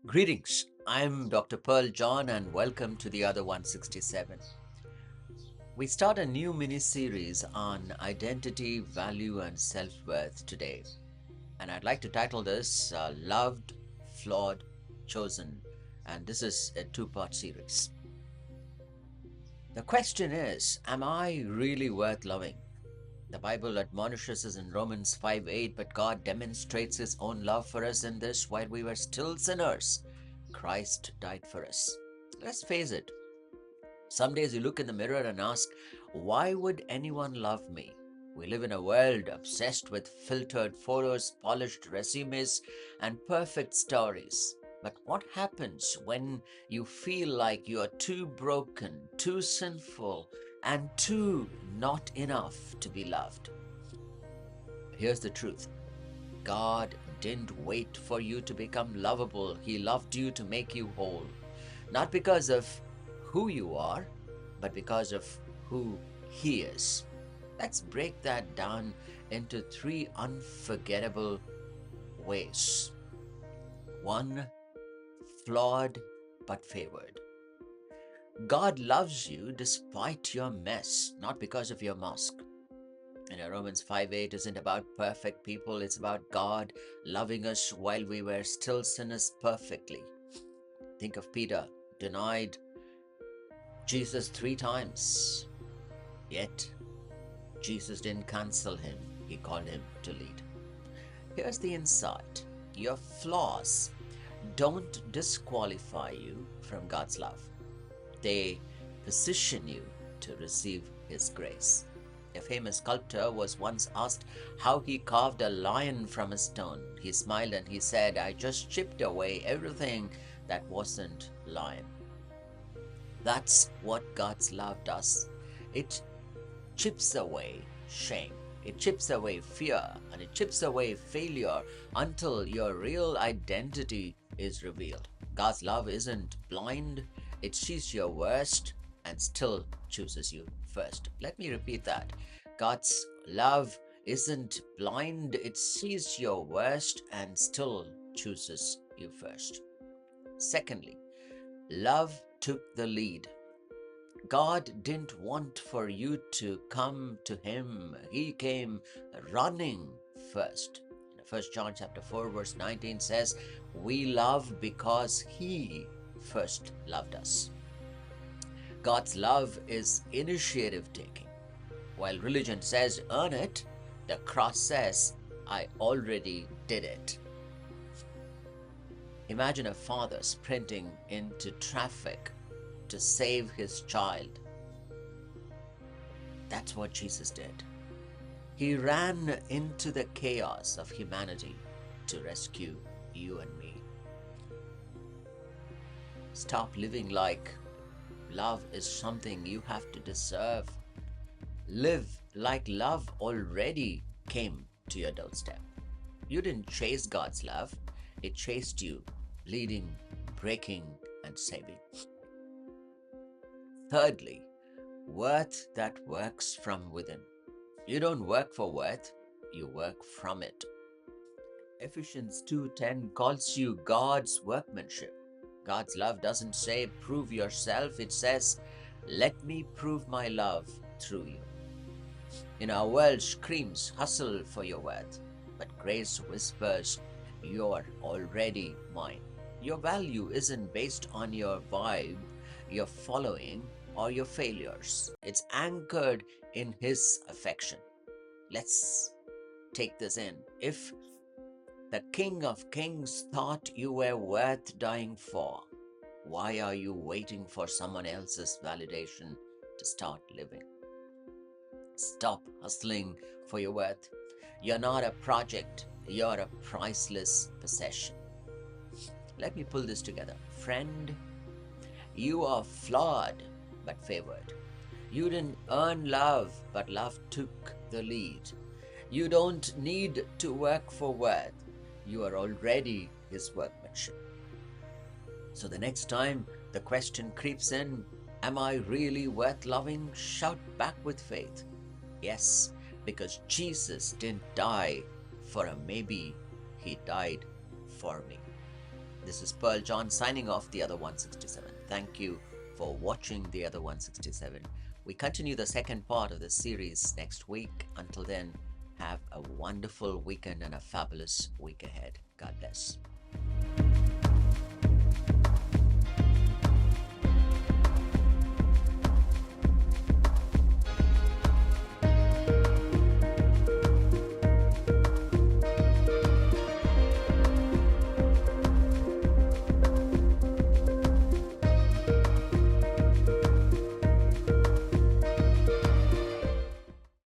Greetings, I'm Dr. Pearl John and welcome to the other 167. We start a new mini series on identity, value, and self worth today. And I'd like to title this Loved, Flawed, Chosen. And this is a two-part series. The question is, am I really worth loving? The Bible admonishes us in Romans 5:8, but God demonstrates His own love for us in this: while we were still sinners, Christ died for us. Let's face it, some days you look in the mirror and ask, why would anyone love me? We live in a world obsessed with filtered photos, polished resumes, and perfect stories. But what happens when you feel like you are too broken, too sinful, and too not enough to be loved? Here's the truth: God didn't wait for you to become lovable. He loved you to make you whole. Not because of who you are, but because of who He is. Let's break that down into three unforgettable ways. One, flawed but favored. God loves you despite your mess, not because of your mask. Romans 5:8 isn't about perfect people, it's about God loving us while we were still sinners perfectly. Think of Peter, denied Jesus 3 times, yet Jesus didn't cancel him, He called him to lead. Here's the insight: your flaws don't disqualify you from God's love, they position you to receive His grace. A famous sculptor was once asked how he carved a lion from a stone. He smiled and he said, I just chipped away everything that wasn't lion. That's what God's love does. It chips away shame, it chips away fear, and it chips away failure until your real identity is revealed. God's love isn't blind, it sees your worst and still chooses you first. Let me repeat that. God's love isn't blind, it sees your worst and still chooses you first. Secondly, love took the lead. God didn't want for you to come to Him. He came running first. 1 John chapter 4 verse 19 says, we love because He first loved us. God's love is initiative taking. While religion says earn it, the cross says I already did it. Imagine a father sprinting into traffic to save his child. That's what Jesus did. He ran into the chaos of humanity to rescue you and me. Stop living like love is something you have to deserve. Live like love already came to your doorstep. You didn't chase God's love, it chased you, leading, breaking, and saving. Thirdly, worth that works from within. You don't work for worth, you work from it. Ephesians 2:10 calls you God's workmanship. God's love doesn't say prove yourself, it says let me prove my love through you. Our world screams hustle for your worth, but grace whispers you're already mine. Your value isn't based on your vibe, your following, or your failures. It's anchored in His affection. Let's take this in. If the King of Kings thought you were worth dying for, why are you waiting for someone else's validation to start living? Stop hustling for your worth. You're not a project, you're a priceless possession. Let me pull this together. Friend, you are flawed but favored. You didn't earn love, but love took the lead. You don't need to work for worth. You are already His workmanship. So the next time the question creeps in, am I really worth loving? Shout back with faith. Yes, because Jesus didn't die for a maybe, He died for me. This is Pearl John signing off The Other 167. Thank you for watching The Other 167. We continue the second part of the series next week. Until then, have a wonderful weekend and a fabulous week ahead. God bless.